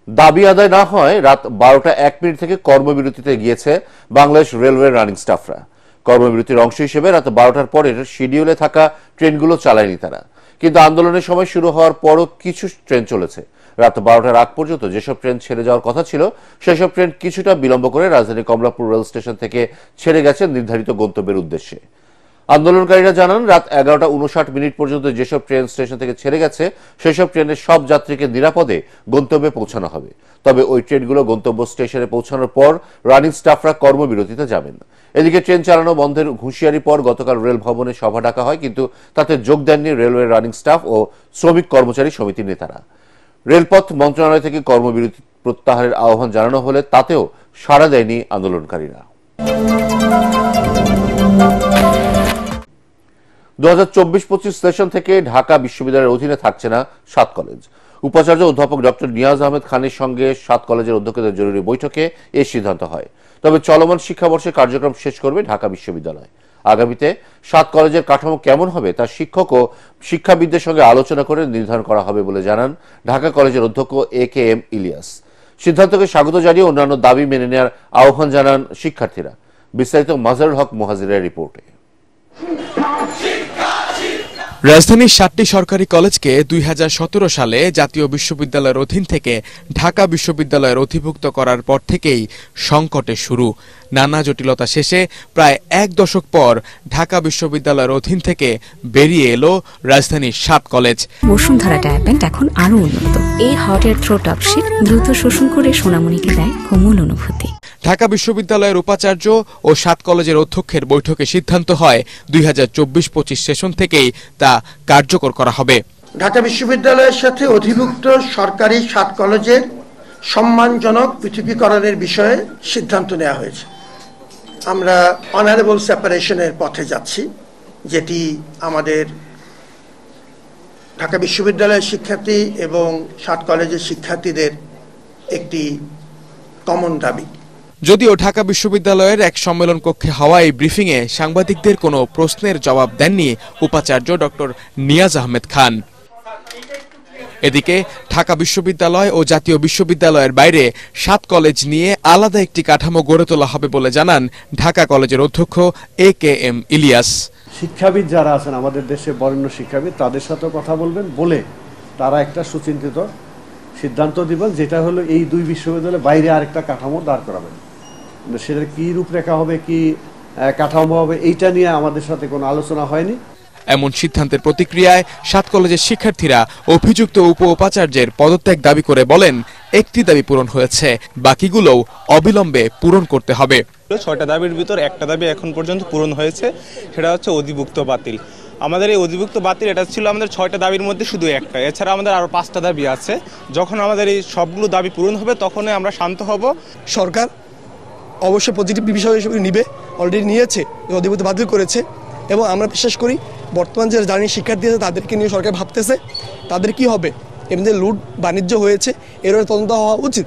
দাবি আদায় না হয় রাত 12টা 1 মিনিট থেকে কর্মবিরতিতে গিয়েছে বাংলাদেশ রেলওয়ে রানিং স্টাফরা। কর্মবিরতির অংশ হিসেবে রাত 12টার পরের শিডিউলে থাকা ট্রেনগুলো চালায়নি তারা। কিন্তু আন্দোলনের সময় শুরু হওয়ার পরও কিছু ট্রেন চলেছে। রাত 12টার আগ পর্যন্ত যেসব ট্রেন ছেড়ে যাওয়ার কথা ছিল সেসব ট্রেন কিছুটা বিলম্ব করে রাজধানী কমলাপুর রেল স্টেশন থেকে ছেড়ে গেছে নির্ধারিত গন্তব্যের উদ্দেশ্যে। আন্দোলনকারীরা জানান রাত 11টা 59 পর্যন্ত যেসব ট্রেন স্টেশন থেকে ছেড়ে গেছে সেসব ট্রেনের সব যাত্রীকে নিরাপদে গন্তব্যে পৌঁছানো হবে। তবে ওই ট্রেনগুলো গন্তব্য স্টেশনে পৌঁছানোর পর রানিং স্টাফরা কর্মবিরতিতে যাবেন। এদিকে ট্রেন চালানো বন্ধের হুঁশিয়ারি পর গতকাল রেল ভবনে সভা ডাকা হয়, কিন্তু তাতে যোগ দেননি রেলওয়ে রানিং স্টাফ ও শ্রমিক কর্মচারী সমিতির নেতারা। রেলপথ মন্ত্রণালয় থেকে কর্মবিরতি প্রত্যাহারের আহ্বান জানানো হলে তাতেও সাড়া দেয়নি আন্দোলনকারীরা। 2024-25 সেশন থেকে ঢাকা বিশ্ববিদ্যালয়ের অধীনে থাকছে না 7 কলেজ। উপাচার্য অধ্যাপক ডক্টর নিয়াজ আহমেদ খানের সঙ্গে 7 কলেজের অধ্যক্ষদের জরুরি বৈঠকে এই সিদ্ধান্ত হয়। তবে চলমান শিক্ষাবর্ষে কার্যক্রম শেষ করবে ঢাকা বিশ্ববিদ্যালয়। আগামীতে 7 কলেজের কাঠামো কেমন হবে তা শিক্ষক ও শিক্ষাবিদদের সঙ্গে আলোচনা করে নির্ধারণ করা হবে বলে জানান ঢাকা কলেজের অধ্যক্ষ AKM ইলিয়াস। সিদ্ধান্তকে স্বাগত জানিয়ে অন্যান্য দাবি মেনে নেওয়ার আহ্বান জানান শিক্ষার্থীরা। বিস্তারিত মাজারুল হক মুহাজিরের রিপোর্টে। রাজধানীর 7টি সরকারি কলেজকে 2017 সালে জাতীয় বিশ্ববিদ্যালয়ের অধীন থেকে ঢাকা বিশ্ববিদ্যালয়ের অধিভুক্ত করার পর থেকেই সংকটে শুরু। নানা জটিলতা শেষে প্রায় 1 দশক পর ঢাকা বিশ্ববিদ্যালয়ের অধীন থেকে বেরিয়ে এলো রাজধানীর 7 কলেজ। বসুন্ধরা ডায়াপেন্ট এখন আরো উন্নত। এই হট এয়ার থ্রো টপশিট দ্রুত শোষণ করে সোনামণিকে দেয় কোমল অনুভূতি। ঢাকা বিশ্ববিদ্যালয়ের উপাচার্য ও 7 কলেজের অধ্যক্ষের বৈঠকে সিদ্ধান্ত হয় 2024-25 সেশন থেকেই তা কার্যকর করা হবে। ঢাকা বিশ্ববিদ্যালয়ের সাথে অধিভুক্ত সরকারি 7 কলেজের সম্মানজনক পৃথকীকরণের বিষয়ে সিদ্ধান্ত নেওয়া হয়েছে। আমরা অনারেবল সেপারেশনের পথে যাচ্ছি, যেটি আমাদের ঢাকা বিশ্ববিদ্যালয়ের শিক্ষার্থী এবং 7 কলেজের শিক্ষার্থীদের একটি কমন দাবি। যদিও ঢাকা বিশ্ববিদ্যালয়ের এক সম্মেলন কক্ষে হওয়া এই ব্রিফিংয়ে সাংবাদিকদের কোনো প্রশ্নের জবাব দেননি উপাচার্য ডক্টর নিয়াজ আহমেদ খান। এদিকে ঢাকা বিশ্ববিদ্যালয় ও জাতীয় বিশ্ববিদ্যালয়ের বাইরে 7 কলেজ নিয়ে আলাদা একটি কাঠামো গড়ে তোলা হবে বলে জানান ঢাকা কলেজের অধ্যক্ষ AKM ইলিয়াস। শিক্ষাবিদ যারা আছেন আমাদের দেশে বরেণ্য শিক্ষাবিদ, তাদের সাথে কথা বলবেন, বলে তারা একটা সুচিন্তিত সিদ্ধান্ত দিবেন, যেটা হলো এই 2 বিশ্ববিদ্যালয়ের বাইরে আরেকটা কাঠামো দাঁড় করাবেন। সেটা কি রূপরেখা হবে, কি কাঠামো হবে, এইটা নিয়ে আমাদের সাথে কোনো আলোচনা হয়নি। এমন সিদ্ধান্তের প্রতিক্রিয়ায় 7 কলেজের শিক্ষার্থীরা অভিযুক্ত উপ উপাচার্যের পদত্যাগ দাবি করে বলেন, একটি দাবি পূরণ হয়েছে, বাকিগুলোও অবিলম্বে পূরণ করতে হবে। 6টা দাবির ভিতর একটা দাবি এখন পর্যন্ত পূরণ হয়েছে, সেটা হচ্ছে অধিভুক্ত বাতিল। আমাদের এই অধিভুক্ত বাতিল এটা ছিল আমাদের 6টা দাবির মধ্যে শুধু একটা। এছাড়া আমাদের আরো 5টা দাবি আছে। যখন আমাদের এই সবগুলো দাবি পূরণ হবে তখনই আমরা শান্ত হব। সরকার অবশ্যই পজিটিভ বিষয় হিসেবে নিবে, অলরেডি নিয়েছে, অধিভুক্ত বাতিল করেছে। এবং আমরা বিশ্বাস করি বর্তমান যে জার্নি শিক্ষার্থী আছে তাদেরকে নিয়ে সরকার ভাবতেছে তাদের কি হবে, এমনি লুট বাণিজ্য হয়েছে, এর তদন্ত হওয়া উচিত।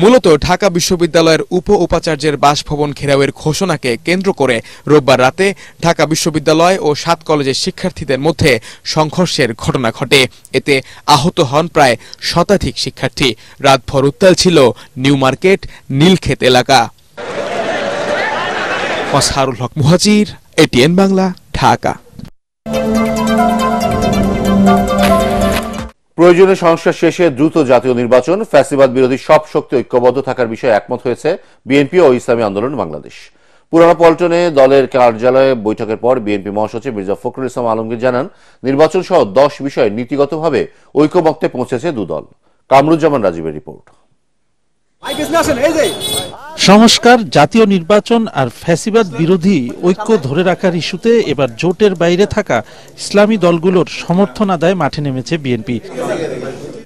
মূলত ঢাকা বিশ্ববিদ্যালয়ের উপ উপাচার্যের বাসভবন ঘেরাওয়ের ঘোষণাকে কেন্দ্র করে রোববার রাতে ঢাকা বিশ্ববিদ্যালয় ও 7 কলেজের শিক্ষার্থীদের মধ্যে সংঘর্ষের ঘটনা ঘটে। এতে আহত হন প্রায় শতাধিক শিক্ষার্থী। রাতভর উত্তাল ছিল নিউ মার্কেট, নীলক্ষেত এলাকা। মাজারুল হক মুহাজির, ATN বাংলা, ঢাকা। প্রয়োজনীয় সংস্কার শেষে দ্রুত জাতীয় নির্বাচন, ফ্যাসিবাদ বিরোধী সব শক্তি ঐক্যবদ্ধ থাকার বিষয়ে একমত হয়েছে বিএনপি ও ইসলামী আন্দোলন বাংলাদেশ। পুরানা পল্টনে দলের কার্যালয়ে বৈঠকের পর বিএনপি মহাসচিব মির্জা ফখরুল ইসলাম আলমগীর জানান, নির্বাচন সহ 10 বিষয়ে নীতিগতভাবে ঐক্যমত্যে পৌঁছেছে 2 দল। কামরুজ্জামান রাজীবের রিপোর্ট। সংস্কার, জাতীয় নির্বাচন আর ফ্যাসিবাদ বিরোধী ঐক্য ধরে রাখার ইস্যুতে এবার জোটের বাইরে থাকা ইসলামী দলগুলোর সমর্থন আদায়ে মাঠে নেমেছে বিএনপি।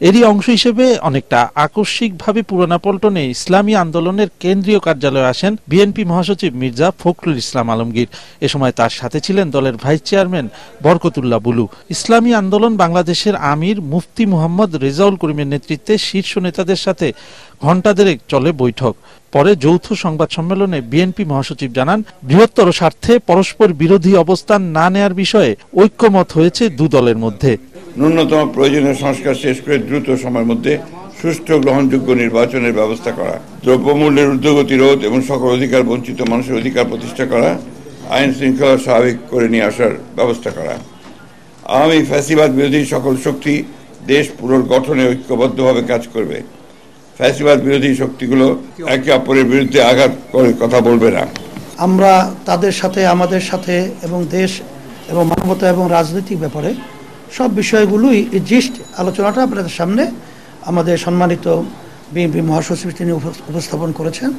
এরই অংশ হিসেবে অনেকটা আকস্মিকভাবে পুরানা পল্টনে ইসলামী আন্দোলনের কেন্দ্রীয় কার্যালয়ে আসেন বিএনপি মহাসচিব মির্জা ফখরুল ইসলাম আলমগীর। এ সময় তার সাথে ছিলেন দলের ভাইস চেয়ারম্যান বরকতুল্লাহ বুলু। ইসলামী আন্দোলন বাংলাদেশের আমির মুফতি মুহাম্মদ রেজাউল করিমের নেতৃত্বে শীর্ষ নেতাদের সাথে ঘণ্টা দেড়েক চলে বৈঠক। পরে যৌথ সংবাদ সম্মেলনে বিএনপি মহাসচিব জানান, বৃহত্তর স্বার্থে পরস্পর বিরোধী অবস্থান না নেয়ার বিষয়ে ঐক্যমত হয়েছে 2 দলের মধ্যে। ন্যূনতম প্রয়োজনীয় সংস্কার শেষ করে দ্রুত সময়ের মধ্যে সুষ্ঠু গ্রহণযোগ্য নির্বাচনের ব্যবস্থা করা, দ্রব্যমূল্যের ঊর্ধ্বগতি রোধ এবং সকল অধিকার বঞ্চিত মানুষের অধিকার প্রতিষ্ঠা করা, আইন শৃঙ্খলা স্বাভাবিক করে নিয়ে আসার ব্যবস্থা করা। আওয়ামী ফ্যাসিবাদ বিরোধী সকল শক্তি দেশ পুনর্গঠনে ঐক্যবদ্ধভাবে কাজ করবে। ফ্যাসিবাদ বিরোধী শক্তিগুলো একে অপরের বিরুদ্ধে আঘাত করে কথা বলবে না। আমরা তাদের সাথে, আমাদের সাথে এবং দেশ এবং মানবতা এবং রাজনৈতিক ব্যাপারে সব বিষয়গুলোই জিস্ট আলোচনাটা আপনাদের সামনে আমাদের সম্মানিত বিএনপি মহাসচিব তিনি উপস্থাপন করেছেন।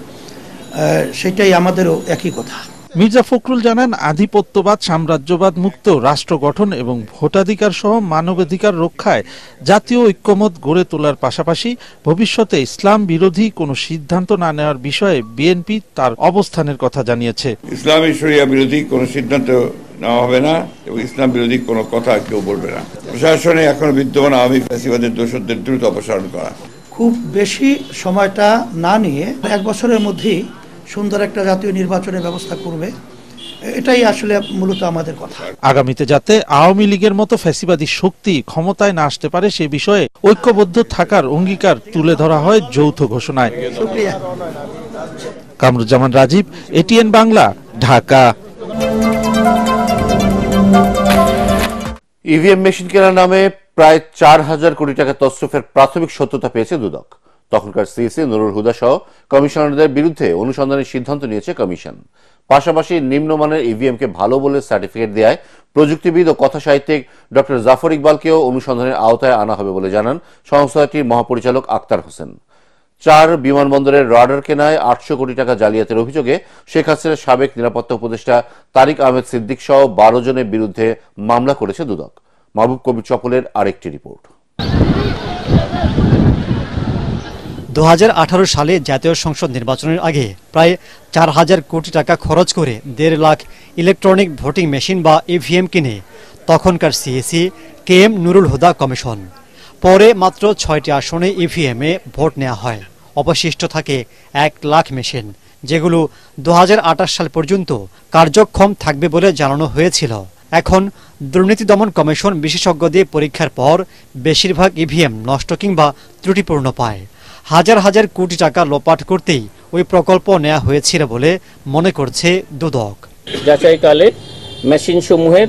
সেটাই আমাদেরও একই কথা। মির্জা ফখরুল জানান, আধিপত্যবাদ, সাম্রাজ্যবাদ মুক্ত রাষ্ট্র গঠন এবং ভোটাধিকার সহ মানবাধিকার রক্ষায় জাতীয় ঐক্যমত গড়ে তোলার পাশাপাশি ভবিষ্যতে ইসলাম বিরোধী কোনো সিদ্ধান্ত না নেওয়ার বিষয়ে বিএনপি তার অবস্থানের কথা জানিয়েছে। ইসলামী শরিয়া বিরোধী কোনো সিদ্ধান্ত নেওয়া হবে না এবং ইসলাম বিরোধী কোনো কথা কেউ বলবে না। প্রশাসনে এখন বিদ্যমান আওয়ামী ফ্যাসিবাদের দোষরদের দ্রুত অপসারণ করা। খুব বেশি সময়টা না নিয়ে 1 বছরের মধ্যেই সুন্দর একটা জাতীয় নির্বাচনের ব্যবস্থা করবে, এটাই আসলে মূলত আমাদের কথা। আগামীতে যাতে আওয়ামী লীগের মতো ফ্যাসিবাদী শক্তি ক্ষমতায় না আসতে পারে সে বিষয়ে ঐক্যবদ্ধ থাকার অঙ্গীকার তুলে ধরা হয় যৌথ ঘোষণায়। Kamruzzaman Rajib, ATN Bangla, Dhaka. EVM machine কেনার নামে প্রায় 4,000 কোটি টাকা তছরুফের প্রাথমিক সত্যতা পেয়েছে দুদক। তখনকার সিএসি নুরুল হুদা সহ কমিশনারদের বিরুদ্ধে অনুসন্ধানের সিদ্ধান্ত নিয়েছে কমিশন। পাশাপাশি নিম্নমানের ইভিএমকে ভালো বলে সার্টিফিকেট দেয় প্রযুক্তিবিদ ও কথা সাহিত্যিক ডক্টর জাফর ইকবালকেও অনুসন্ধানের আওতায় আনা হবে বলে জানান সংস্থাটির মহাপরিচালক আক্তার হোসেন। 4 বিমানবন্দরের রাডার কেনায় 800 কোটি টাকা জালিয়াতির অভিযোগে শেখ হাসিনার সাবেক নিরাপত্তা উপদেষ্টা তারিক আহমেদ সিদ্দিক সহ 12 জনের বিরুদ্ধে মামলা করেছে দুদক। মাহবুব কবির চপলের আরেকটি রিপোর্ট। 2018 সালে জাতীয় সংসদ নির্বাচনের আগে প্রায় 4,000 কোটি টাকা খরচ করে 1.5 লাখ ইলেকট্রনিক ভোটিং মেশিন বা ইভিএম কিনে তখনকার CSE KM Nurul Huda commission. পরে মাত্র 6টি আসনে ইভিএমে ভোট নেওয়া হয়। অবশিষ্ট থাকে 1 লাখ মেশিন, যেগুলো 2028 সাল পর্যন্ত কার্যক্ষম থাকবে বলে জানানো হয়েছিল। এখন দুর্নীতি দমন কমিশন বিশেষজ্ঞ দিয়ে পরীক্ষার পর বেশিরভাগ ইভিএম নষ্ট কিংবা ত্রুটিপূর্ণ পায়। হাজার হাজার কোটি টাকা লোপাট করতেই ওই প্রকল্প নেওয়া হয়েছিল বলে মনে করছে দুদক। যাচাইকালে মেশিনসমূহের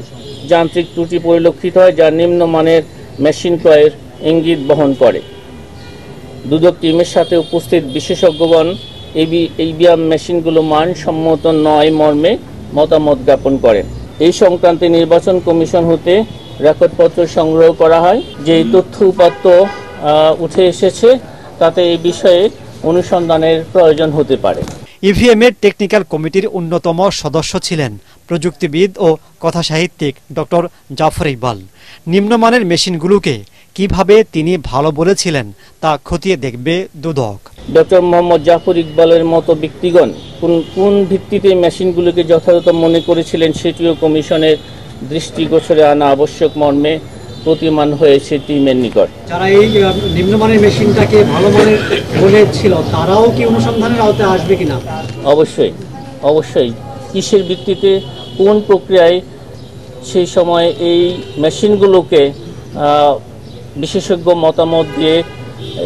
যান্ত্রিক ত্রুটি পরিলক্ষিত হয়, যা নিম্নমানের মেশিন ক্রয়ের ইঙ্গিত বহন করে। দুদক টিমের সাথে উপস্থিত বিশেষজ্ঞগণ ইভিএম মেশিনগুলো মানসম্মত নয় মর্মে মতামত জ্ঞাপন করেন। এই সংক্রান্তে নির্বাচন কমিশন হতে রেকর্ডপত্র সংগ্রহ করা হয়। যে তথ্য উপাত্ত উঠে এসেছে তাতে এই বিষয়ে অনুসন্ধানের প্রয়োজন হতে পারে। ইভিএম এর টেকনিক্যাল কমিটির অন্যতম সদস্য ছিলেন প্রযুক্তিবিদ ও কথা সাহিত্যিক ডক্টর জাফর ইকবাল। নিম্নমানের মেশিনগুলোকে কিভাবে তিনি ভালো বলেছিলেন তা খতিয়ে দেখবে দুদক। ডক্টর মোহাম্মদ জাফর ইকবালের মতো ব্যক্তিগণ কোন ভিত্তিতে মেশিনগুলোকে যথাযথ মনে করেছিলেন সেটিও কমিশনের দৃষ্টিগোচরে আনা আবশ্যক মর্মে প্রতিমান হয়েছে টিমের নিকট। যারা এই নিম্নমানের মেশিনটাকে ভালো মানের বলেছিল তারাও কি অনুসন্ধানের আওতায় আসবে কিনা? অবশ্যই অবশ্যই। কিসের ভিত্তিতে, কোন প্রক্রিয়ায় সেই সময় এই মেশিনগুলোকে বিশেষজ্ঞ মতামত দিয়ে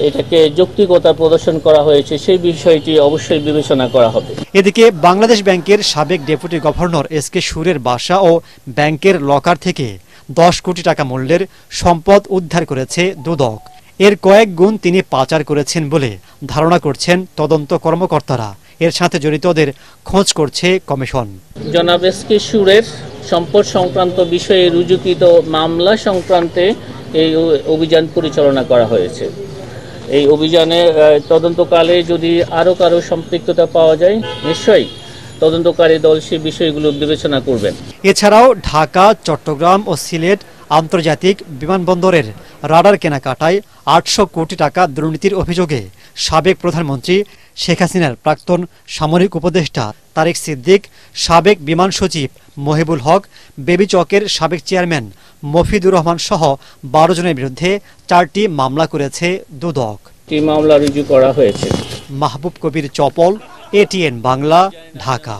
এটাকে যৌক্তিকতা প্রদর্শন করা হয়েছে সেই বিষয়টি অবশ্যই বিবেচনা করা হবে। এদিকে বাংলাদেশ ব্যাংকের সাবেক ডেপুটি গভর্নর এসকে সুরের বাসা ও ব্যাংকের লকার থেকে 10 কোটি টাকা মূল্যের সম্পদ উদ্ধার করেছে দুদক। এর কয়েক গুণ তিনি পাচার করেছেন বলে ধারণা করছেন তদন্ত কর্মকর্তারা। এর সাথে জড়িতদের খোঁজ করছে কমিশন। জনাব এসকে সুরের সম্পদ সংক্রান্ত বিষয়ে রুজুকৃত মামলা সংক্রান্তে এই অভিযান পরিচালনা করা হয়েছে। এই অভিযানে তদন্তকালে যদি আরও কারো সম্পৃক্ততা পাওয়া যায় নিশ্চয়ই তদন্তকারী দল সেই বিষয়গুলো বিবেচনা করবেন। এছাড়াও ঢাকা, চট্টগ্রাম ও সিলেট আন্তর্জাতিক বিমানবন্দরের রাডার কেনাকাটায় 800 কোটি টাকা দুর্নীতির অভিযোগে সাবেক প্রধানমন্ত্রী শেখ হাসিনার প্রাক্তন সামরিক উপদেষ্টা তারিক সিদ্দিক, সাবেক বিমান সচিব মহিবুল হক, বেবি চকের সাবেক চেয়ারম্যান মফিদুর রহমান সহ 12 জনের বিরুদ্ধে 4টি মামলা করেছে দুদক। মামলা রুজু করা হয়েছে। মাহবুব কবির চপল, এটিএন বাংলা, ঢাকা।